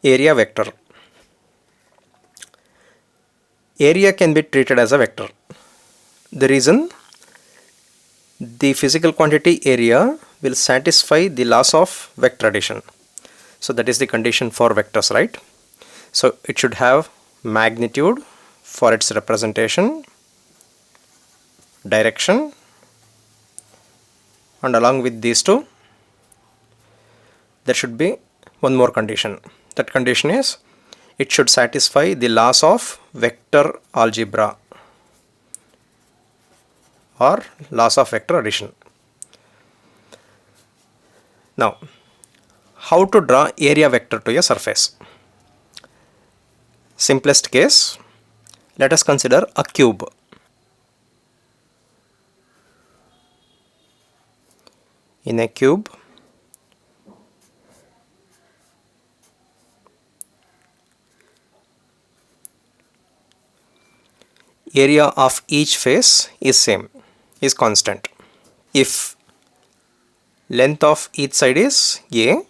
Area vector. Area can be treated as a vector. The reason, the physical quantity area will satisfy the laws of vector addition. So that is the condition for vectors, right? So it should have magnitude for its representation, direction, and along with these two, there should be one more condition. That condition is, it should satisfy the laws of vector algebra or laws of vector addition. Now, how to draw area vector to a surface? Simplest case, let us consider a cube. In a cube, area of each face is constant. If length of each side is a,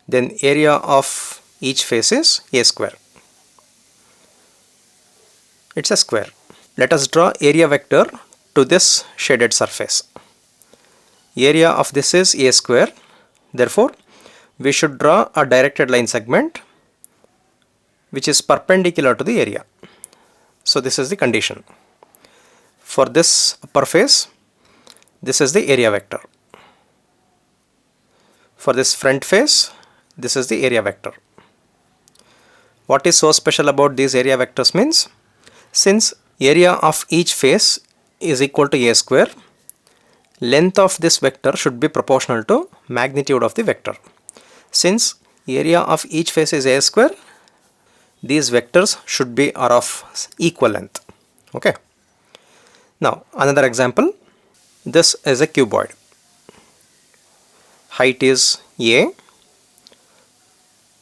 then area of each face is a square. It's a square. Let us draw area vector to this shaded surface. Area of this is a square. Therefore, we should draw a directed line segment which is perpendicular to the area. So this is the condition. For this upper face, this is the area vector. For this front face, this is the area vector. What is so special about these area vectors means, since area of each face is equal to a square, length of this vector should be proportional to magnitude of the vector. Since area of each face is a square, these vectors should be are of equal length. Okay. Now another example. This is a cuboid. Height is a.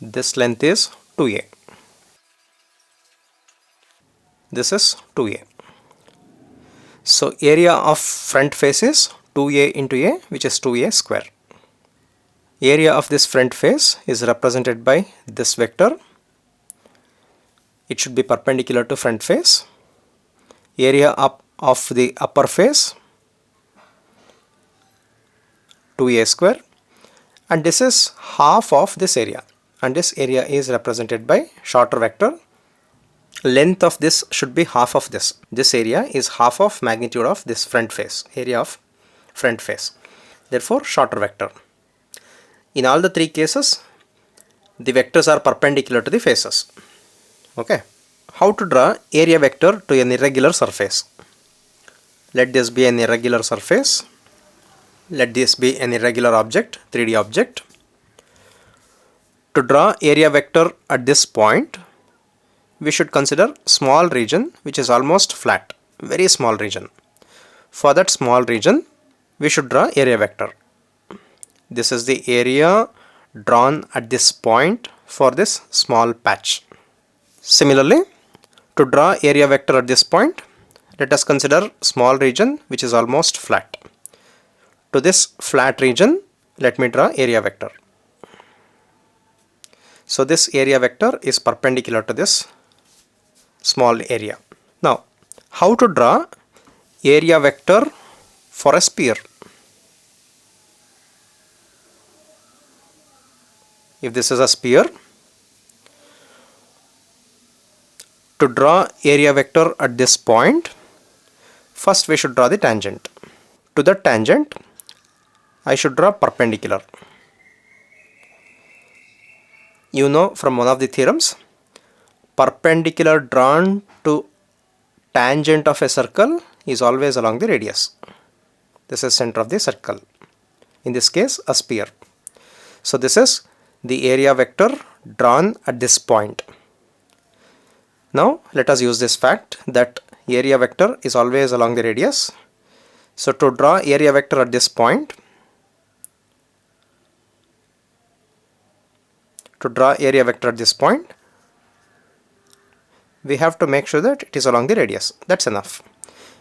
This length is 2a. This is 2a. So area of front face is 2a into a, which is 2a square. Area of this front face is represented by this vector. It should be perpendicular to front face. Area of the upper face, 2a square, and this is half of this area, and this area is represented by shorter vector. Length of this should be half of this. This area is half of magnitude of this front face, area of front face. Therefore, shorter vector. In all the three cases, the vectors are perpendicular to the faces. Okay. How to draw area vector to an irregular surface? Let this be an irregular surface. Let this be an irregular object, 3D object. To draw area vector at this point, we should consider small region which is almost flat, very small region. For that small region, we should draw area vector. This is the area drawn at this point for this small patch. Similarly, to draw area vector at this point, let us consider small region which is almost flat. To this flat region, let me draw area vector. So this area vector is perpendicular to this small area. Now, how to draw area vector for a sphere? If this is a sphere, to draw area vector at this point, first we should draw the tangent. To the tangent, I should draw perpendicular. You know from one of the theorems, perpendicular drawn to tangent of a circle is always along the radius. This is center of the circle. In this case, a sphere. So this is the area vector drawn at this point. Now let us use this fact that area vector is always along the radius. So to draw area vector at this point, we have to make sure that it is along the radius. That's enough,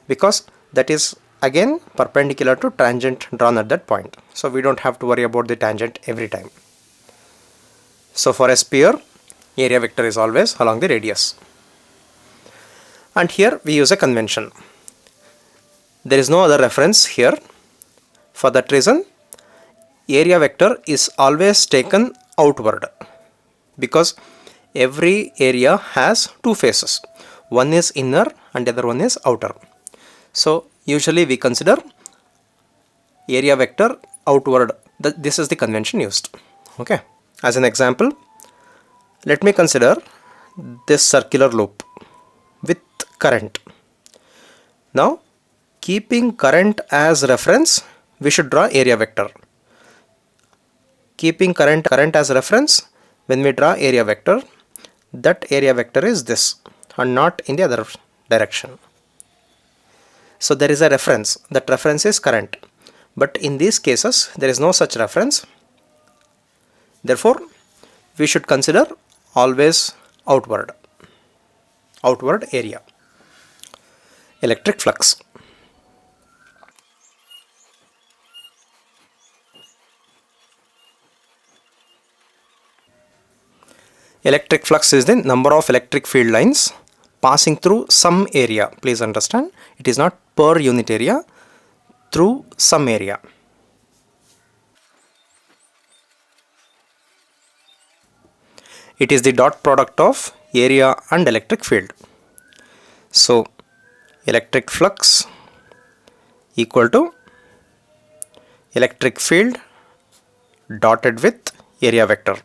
because that is again perpendicular to tangent drawn at that point. So we don't have to worry about the tangent every time. So for a sphere, area vector is always along the radius. And here we use a convention. There is no other reference here. For that reason, area vector is always taken outward, because every area has two faces. One is inner and the other one is outer. So usually we consider area vector outward. This is the convention used. Okay. As an example, let me consider this circular loop with current. Now, keeping current as reference, we should draw area vector. Keeping current as reference, when we draw area vector, that area vector is this and not in the other direction. So there is a reference. That reference is current. But in these cases, there is no such reference. Therefore, we should consider always outward area. Electric flux. Electric flux is the number of electric field lines passing through some area. Please understand, it is not per unit area, through some area. It is the dot product of area and electric field. So electric flux equal to electric field dotted with area vector,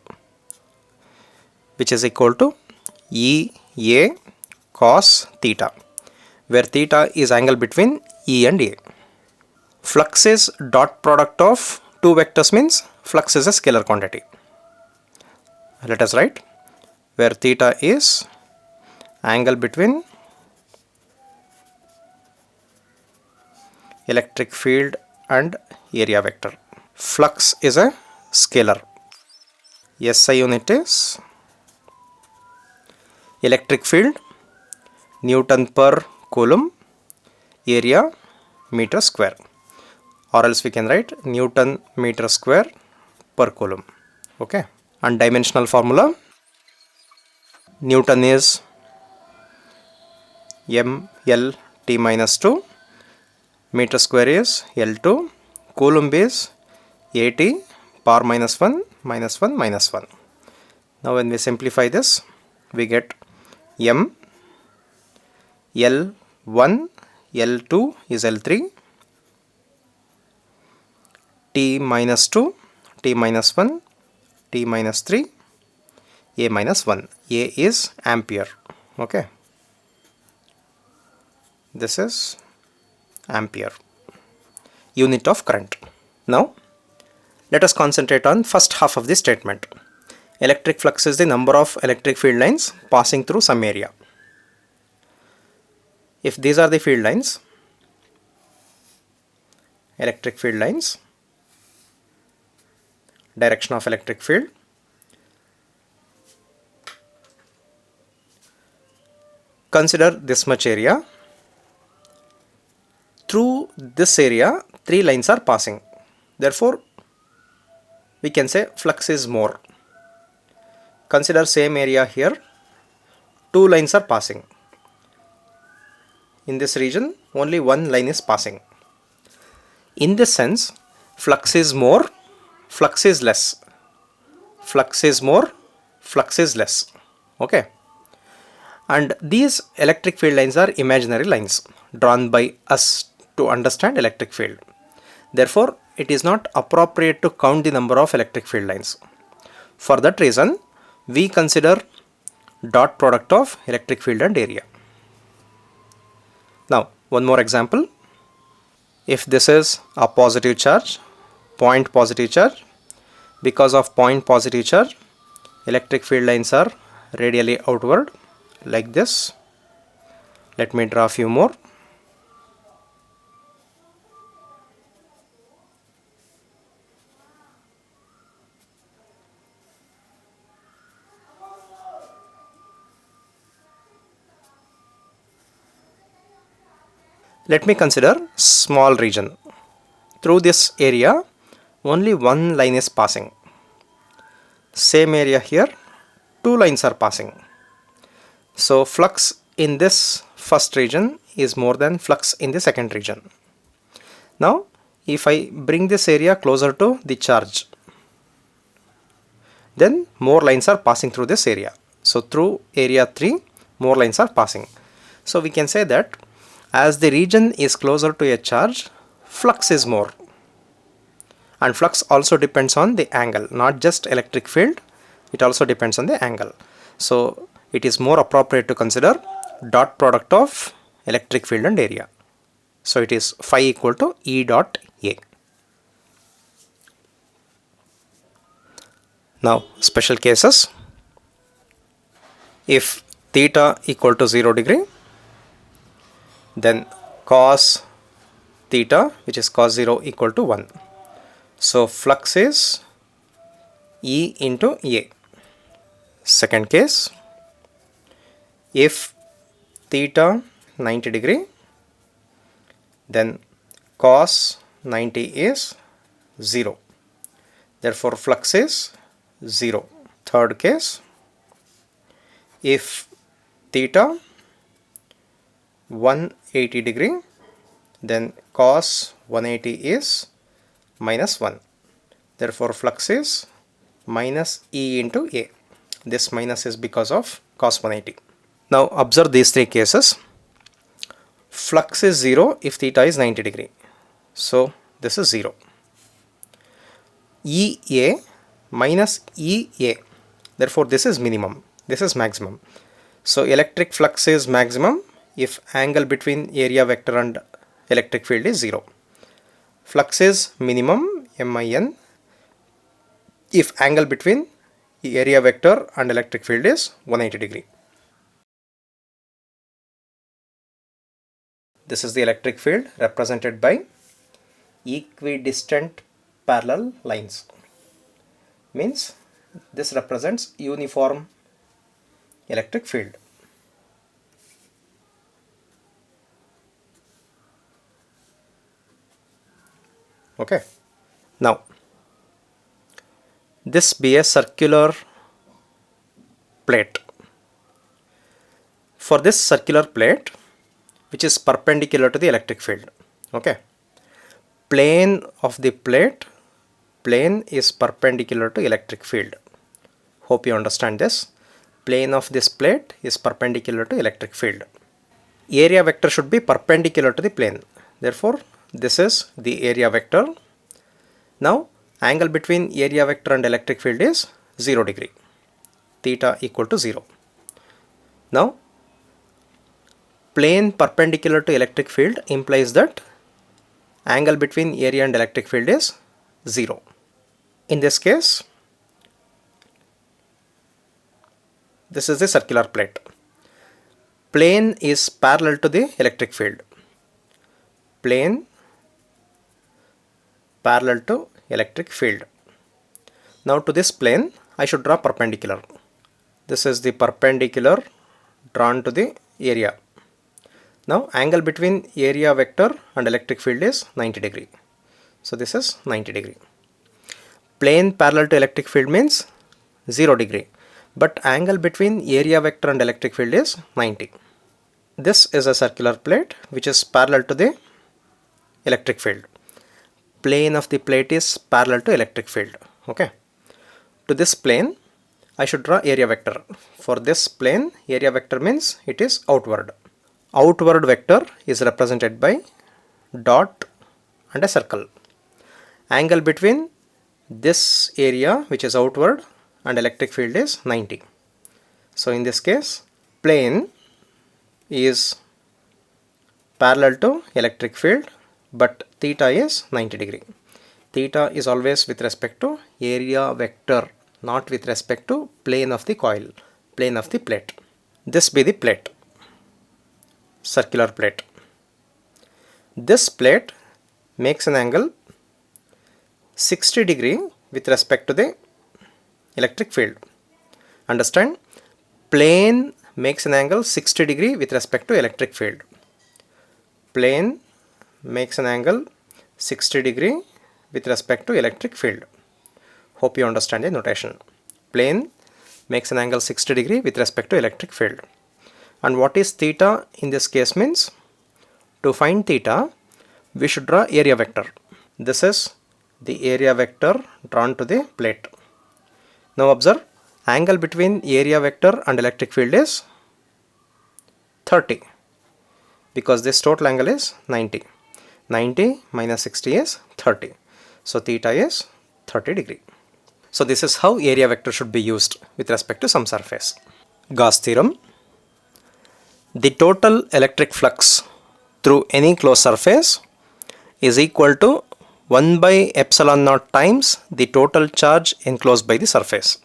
which is equal to EA cos theta, where theta is angle between E and A. Flux is dot product of two vectors, means flux is a scalar quantity. Let us write, where theta is angle between electric field and area vector. Flux is a scalar. SI unit is electric field Newton per coulomb, area meter square, or else we can write Newton meter square per coulomb. Okay. And dimensional formula, Newton is mLt minus 2, meter square is L2, coulomb is AT power minus 1 minus 1 minus 1. Now when we simplify this, we get m L1 L2 is L3, T minus 2, T minus 1, T minus 3, A minus 1. A is ampere. Okay. This is ampere, unit of current. Now let us concentrate on first half of this statement. Electric flux is the number of electric field lines passing through some area. If these are the field lines, electric field lines, direction of electric field, consider this much area. Through this area, three lines are passing. Therefore, we can say flux is more. Consider same area here, two lines are passing. In this region, only one line is passing. In this sense, flux is more, flux is less. Flux is more, flux is less. Okay. And these electric field lines are imaginary lines drawn by us to understand electric field. Therefore, it is not appropriate to count the number of electric field lines. For that reason, we consider dot product of electric field and area. Now, one more example. If this is a positive charge, point positive charge, because of point positive charge, electric field lines are radially outward like this. Let me draw a few more. Let me consider small region. Through this area, only one line is passing. Same area here, two lines are passing. So flux in this first region is more than flux in the second region. Now if I bring this area closer to the charge, then more lines are passing through this area. So through area 3 more lines are passing. So we can say that as the region is closer to a charge, flux is more. And flux also depends on the angle, not just electric field, it also depends on the angle. So it is more appropriate to consider dot product of electric field and area. So it is phi equal to E dot A. Now special cases. If theta equal to 0 degree, then cos theta, which is cos 0, equal to 1. So flux is E into A. Second case, if theta 90 degree, then cos 90 is 0. Therefore flux is 0. Third case, if theta 180 degree, then cos 180 is minus 1. Therefore flux is minus E into A. This minus is because of cos 180. Now observe these three cases. Flux is 0 if theta is 90 degree. So this is 0. EA minus EA. Therefore this is minimum. This is maximum. So electric flux is maximum if angle between area vector and electric field is 0. Flux is minimum, MIN, if angle between area vector and electric field is 180 degree. This is the electric field represented by equidistant parallel lines. Means this represents uniform electric field. Okay. Now this be a circular plate. For this circular plate, which is perpendicular to the electric field, okay, plane of the plate, plane is perpendicular to electric field. Hope you understand this. Plane of this plate is perpendicular to electric field. Area vector should be perpendicular to the plane. Therefore this is the area vector. Now angle between area vector and electric field is 0 degree, theta equal to 0. Now plane perpendicular to electric field implies that angle between area and electric field is 0. In this case, this is the circular plate. Plane is parallel to the electric field. Plane parallel to electric field. Now to this plane I should draw perpendicular. This is the perpendicular drawn to the area. Now angle between area vector and electric field is 90 degree. So this is 90 degree. Plane parallel to electric field means 0 degree. But angle between area vector and electric field is 90. This is a circular plate which is parallel to the electric field. Plane of the plate is parallel to electric field. Okay. To this plane I should draw area vector. For this plane, area vector means it is outward. Outward vector is represented by dot and a circle. Angle between this area which is outward and electric field is 90. So in this case, plane is parallel to electric field, but theta is 90 degree. Theta is always with respect to area vector, not with respect to plane of the coil, plane of the plate. This be the plate, circular plate. This plate makes an angle 60 degree with respect to the electric field. Understand? Plane makes an angle 60 degree with respect to electric field. Plane makes an angle 60 degree with respect to electric field. Hope you understand the notation. plane makes an angle 60 degree with respect to electric field. And what is theta in this case means, to find theta we should draw area vector. This is the area vector drawn to the plate. Now observe, angle between area vector and electric field is 30 because this total angle is 90. 90 minus 60 is 30. So theta is 30 degree. So this is how area vector should be used with respect to some surface. Gauss theorem. The total electric flux through any closed surface is equal to 1 by epsilon naught times the total charge enclosed by the surface.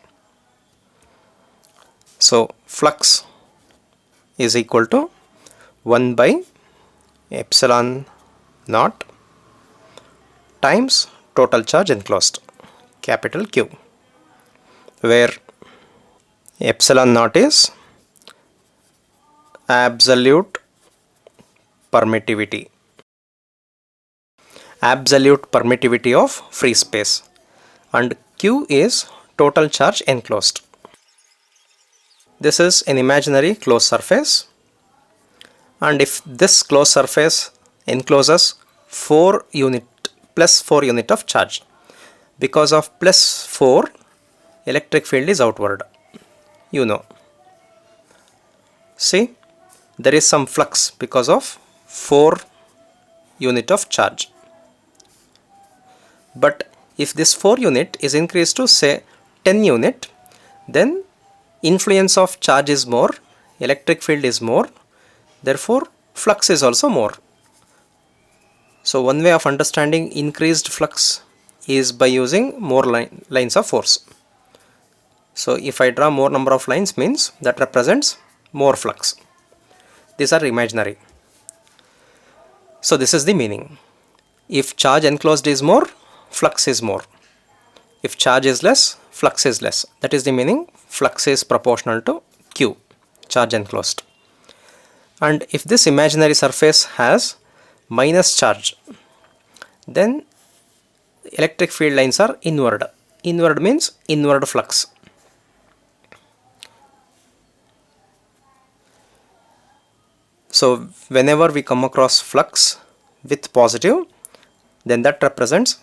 So flux is equal to 1 by epsilon naught times total charge enclosed, capital Q, where epsilon naught is absolute permittivity. Absolute permittivity of free space, and Q is total charge enclosed. This is an imaginary closed surface, and if this closed surface encloses 4 unit plus 4 unit of charge, because of plus 4 electric field is outward, you know. See, there is some flux because of 4 unit of charge. But if this 4 unit is increased to say 10 unit, then influence of charge is more, electric field is more, therefore flux is also more. So one way of understanding increased flux is by using more lines of force. So if I draw more number of lines, means that represents more flux. These are imaginary. So this is the meaning. If charge enclosed is more, flux is more. If charge is less, flux is less. That is the meaning. Flux is proportional to Q, charge enclosed. And if this imaginary surface has minus charge, then electric field lines are inward. Inward means inward flux. So whenever we come across flux with positive, then that represents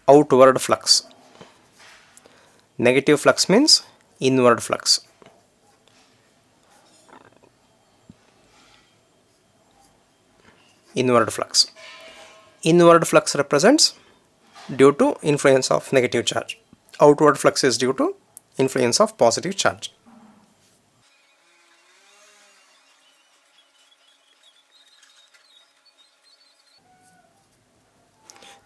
outward flux. Negative flux means inward flux. Inward flux. Inward flux represents due to influence of negative charge. Outward flux is due to influence of positive charge.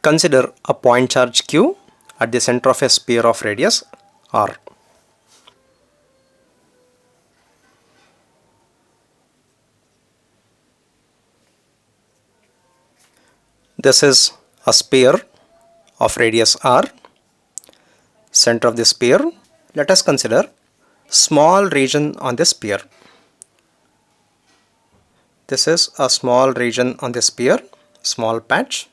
Consider a point charge Q at the center of a sphere of radius R. This is a sphere of radius R, center of the sphere. Let us consider small region on the sphere. This is a small region on the sphere, small patch.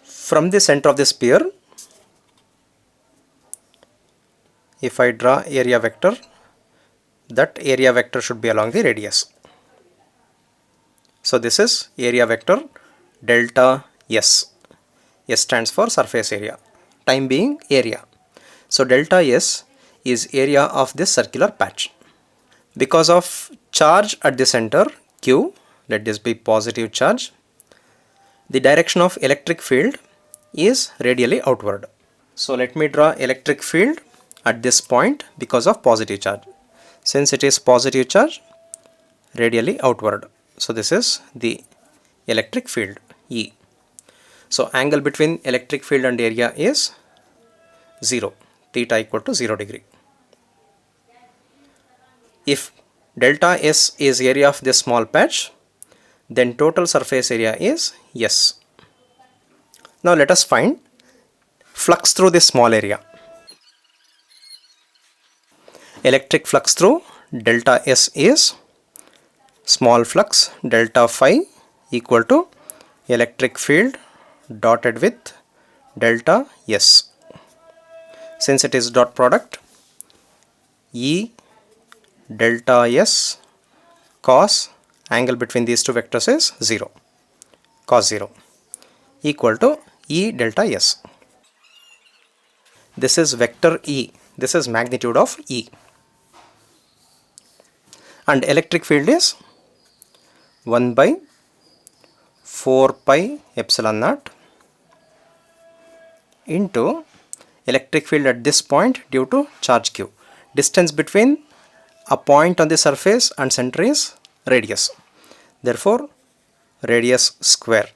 From the center of the sphere, if I draw area vector, that area vector should be along the radius. So this is area vector delta S. S stands for surface area, time being area. So delta S is area of this circular patch. Because of charge at the center Q, let this be positive charge, the direction of electric field is radially outward. So let me draw electric field at this point because of positive charge. Since it is positive charge, radially outward. So this is the electric field E. So angle between electric field and area is 0, theta equal to 0 degree. If delta S is area of this small patch, then total surface area is S. Now let us find flux through this small area. Electric flux through delta S is small flux delta phi equal to electric field dotted with delta S. Since it is dot product, E delta S cos angle between these two vectors is 0, cos 0 equal to E delta S. This is vector E. This is magnitude of E. And electric field is 1 by 4 pi epsilon naught into electric field at this point due to charge q. Distance between a point on the surface and center is radius. Therefore, radius square.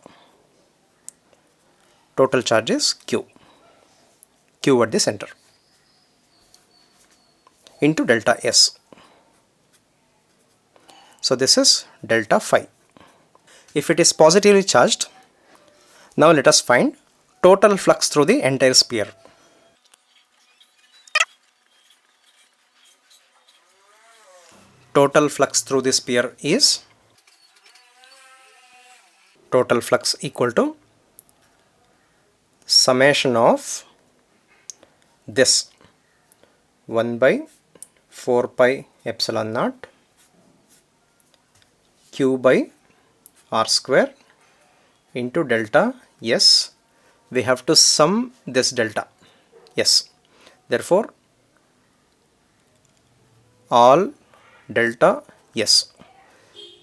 Total charge is q. Q at the center into delta S. So this is delta phi. If it is positively charged, now let us find total flux through the entire sphere. Total flux through the sphere is total flux equal to summation of this 1 by 4 pi epsilon naught q by r square into delta S. We have to sum this delta S. Therefore, all delta S.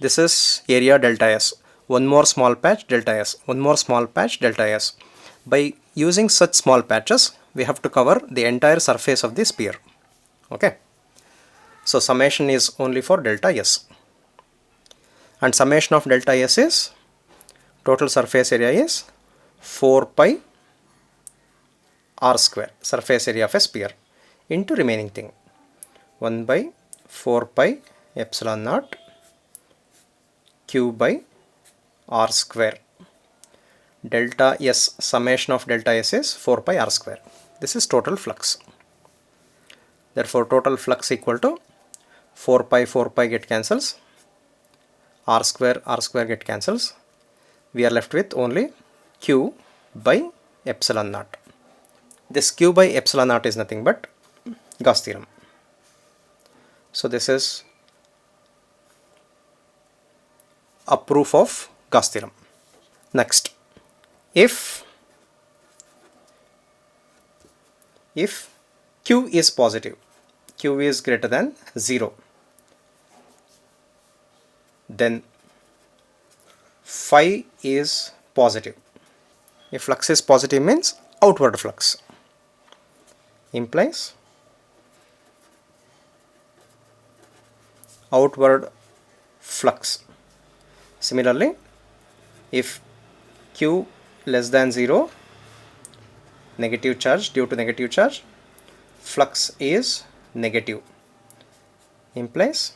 This is area delta S. One more small patch delta S. One more small patch delta S. By using such small patches, we have to cover the entire surface of the sphere. Okay. So summation is only for delta S. And summation of delta S is total surface area is 4 pi r square, surface area of a sphere, into remaining thing 1 by 4 pi epsilon naught q by r square. Delta S, summation of delta S is 4 pi r square. This is total flux. Therefore, total flux equal to 4 pi get cancels, r square get cancels. We are left with only q by epsilon naught. This q by epsilon naught is nothing but Gauss theorem. So this is a proof of Gauss theorem. Next, if q is positive, q is greater than 0, then phi is positive. If flux is positive means outward flux, implies outward flux. Similarly, if q less than 0, negative charge, due to negative charge, flux is negative, implies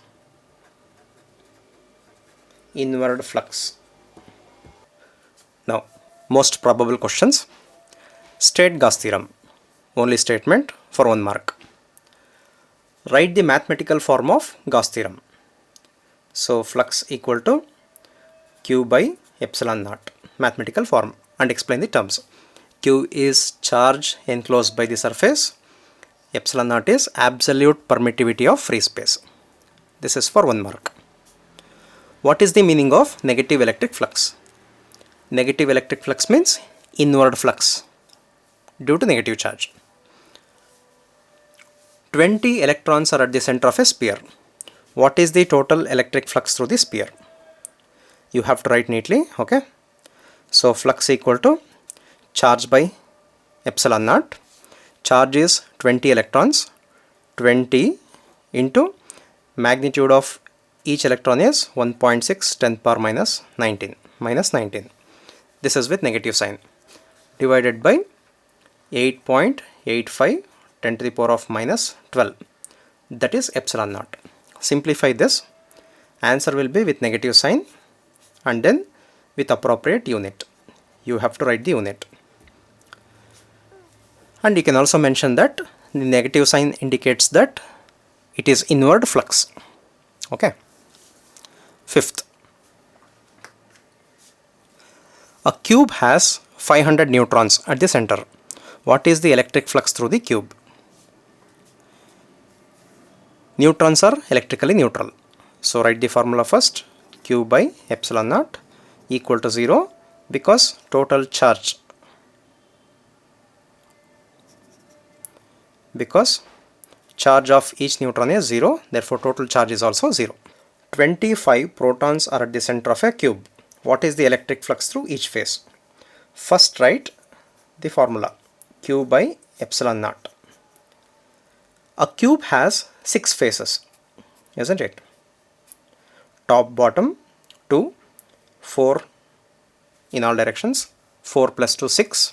inward flux. Now, most probable questions. State Gauss theorem, only statement for 1 mark. Write the mathematical form of Gauss theorem. So flux equal to q by epsilon naught, mathematical form, and explain the terms. Q is charge enclosed by the surface, epsilon naught is absolute permittivity of free space. This is for 1 mark. What is the meaning of negative electric flux? Negative electric flux means inward flux due to negative charge. 20 electrons are at the center of a sphere. What is the total electric flux through the sphere? You have to write neatly, okay? So flux equal to charge by epsilon naught. Charge is 20 electrons, 20 into magnitude of each electron is 1.6 10 power minus 19, This is with negative sign, divided by 8.85 10 to the power of minus 12, that is epsilon naught. Simplify this, answer will be with negative sign and then with appropriate unit. You have to write the unit. And you can also mention that the negative sign indicates that it is inward flux. Okay. Fifth, a cube has 500 neutrons at the center. What is the electric flux through the cube? Neutrons are electrically neutral. So write the formula first. Q by epsilon naught equal to 0 because total charge, because charge of each neutron is 0, therefore total charge is also 0. 25 protons are at the center of a cube. What is the electric flux through each phase? First write the formula Q by epsilon naught. A cube has 6 faces, isn't it? Top, bottom, 2, 4 in all directions, 4 plus 2, 6.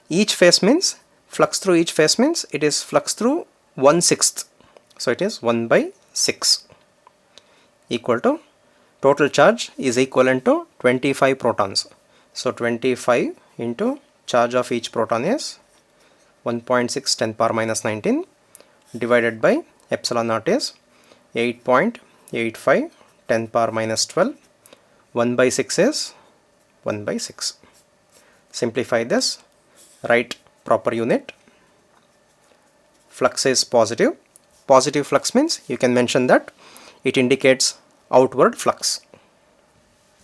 Each face means, flux through each face means it is flux through 1/6. So it is 1 by 6 equal to total charge is equivalent to 25 protons. So 25 into charge of each proton is 1.6 10 power minus 19 divided by epsilon naught is 8.85 10 power minus 12. 1 by 6 is 1 by 6. Simplify this, write proper unit. Flux is positive. Positive flux means you can mention that it indicates outward flux.